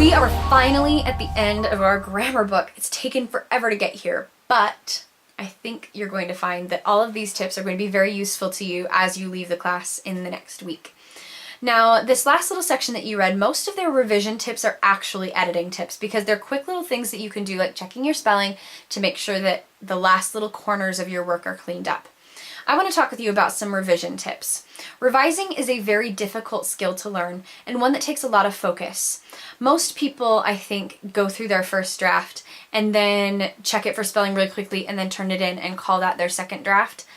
We are finally at the end of our grammar book. It's taken forever to get here, but I think you're going to find that all of these tips are going to be very useful to you as you leave the class in the next week. Now, this last little section that you read, most of their revision tips are actually editing tips because they're quick little things that you can do, like checking your spelling to make sure that the last little corners of your work are cleaned up. I want to talk with you about some revision tips. Revising is a very difficult skill to learn and one that takes a lot of focus. Most people, I think, go through their first draft and then check it for spelling really quickly and then turn it in and call that their second draft.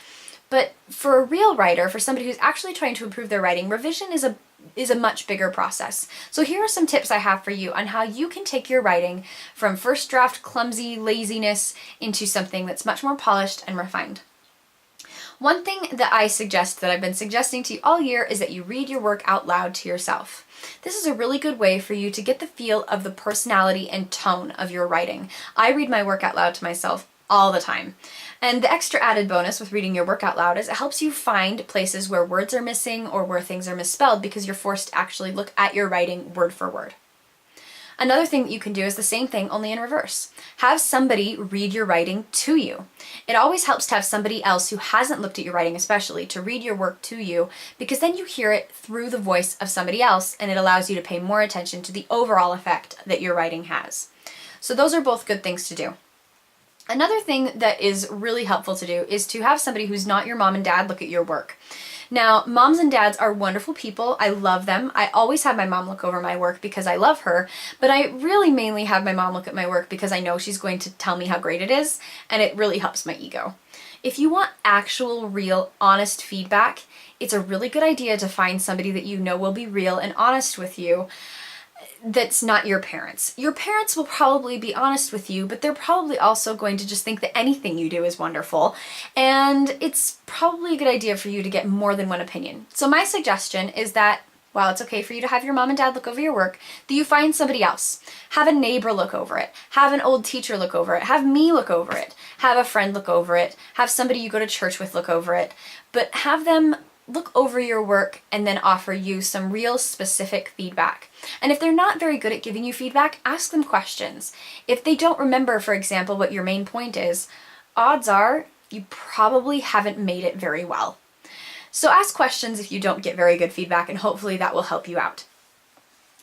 But for a real writer, for somebody who's actually trying to improve their writing, revision is a much bigger process. So here are some tips I have for you on how you can take your writing from first draft clumsy laziness into something that's much more polished and refined. One thing that I suggest, that I've been suggesting to you all year, is that you read your work out loud to yourself. This is a really good way for you to get the feel of the personality and tone of your writing. I read my work out loud to myself all the time. And the extra added bonus with reading your work out loud is it helps you find places where words are missing or where things are misspelled because you're forced to actually look at your writing word for word. Another thing that you can do is the same thing, only in reverse. Have somebody read your writing to you. It always helps to have somebody else who hasn't looked at your writing especially to read your work to you, because then you hear it through the voice of somebody else and it allows you to pay more attention to the overall effect that your writing has. So those are both good things to do. Another thing that is really helpful to do is to have somebody who's not your mom and dad look at your work. Now, moms and dads are wonderful people. I love them. I always have my mom look over my work because I love her, but I really mainly have my mom look at my work because I know she's going to tell me how great it is, and it really helps my ego. If you want actual, real, honest feedback, it's a really good idea to find somebody that you know will be real and honest with you that's not your parents. Your parents will probably be honest with you, but they're probably also going to just think that anything you do is wonderful, and it's probably a good idea for you to get more than one opinion. So my suggestion is that while it's okay for you to have your mom and dad look over your work, that you find somebody else. Have a neighbor look over it. Have an old teacher look over it. Have me look over it. Have a friend look over it. Have somebody you go to church with look over it. But have them look over your work and then offer you some real specific feedback. And if they're not very good at giving you feedback, ask them questions. If they don't remember, for example, what your main point is, odds are you probably haven't made it very well. So ask questions if you don't get very good feedback, and hopefully that will help you out.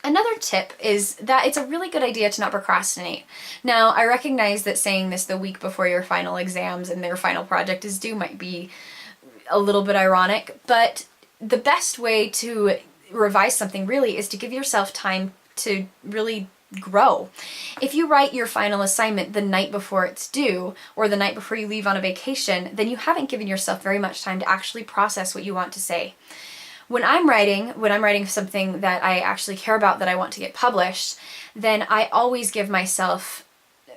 Another tip is that it's a really good idea to not procrastinate. Now, I recognize that saying this the week before your final exams and their final project is due might be a little bit ironic, but the best way to revise something really is to give yourself time to really grow. If you write your final assignment the night before it's due or the night before you leave on a vacation, then you haven't given yourself very much time to actually process what you want to say. When I'm writing something that I actually care about, that I want to get published, then I always give myself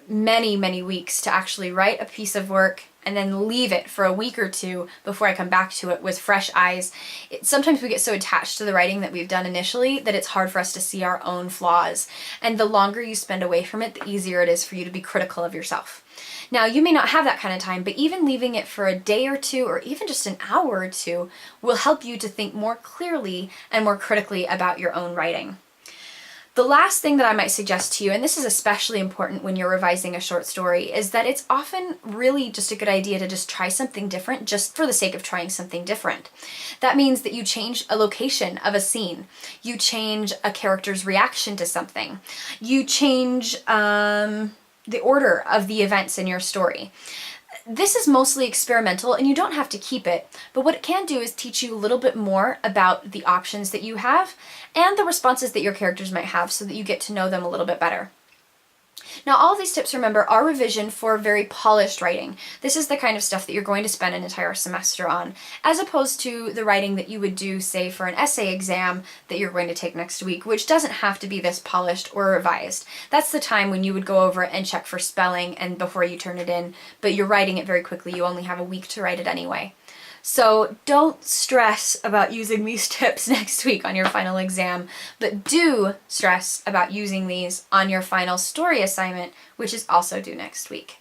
many, many weeks to actually write a piece of work and then leave it for a week or two before I come back to it with fresh eyes. Sometimes we get so attached to the writing that we've done initially that it's hard for us to see our own flaws. And the longer you spend away from it, the easier it is for you to be critical of yourself. Now, you may not have that kind of time, but even leaving it for a day or two, or even just an hour or two, will help you to think more clearly and more critically about your own writing. The last thing that I might suggest to you, and this is especially important when you're revising a short story, is that it's often really just a good idea to just try something different just for the sake of trying something different. That means that you change a location of a scene, you change a character's reaction to something, you change the order of the events in your story. This is mostly experimental and you don't have to keep it, but what it can do is teach you a little bit more about the options that you have and the responses that your characters might have so that you get to know them a little bit better. Now, all of these tips, remember, are revision for very polished writing. This is the kind of stuff that you're going to spend an entire semester on, as opposed to the writing that you would do, say, for an essay exam that you're going to take next week, which doesn't have to be this polished or revised. That's the time when you would go over it and check for spelling and before you turn it in, but you're writing it very quickly. You only have a week to write it anyway. So don't stress about using these tips next week on your final exam, but do stress about using these on your final story assignment, which is also due next week.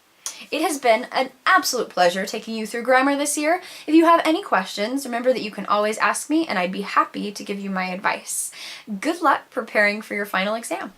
It has been an absolute pleasure taking you through grammar this year. If you have any questions, remember that you can always ask me and I'd be happy to give you my advice. Good luck preparing for your final exam.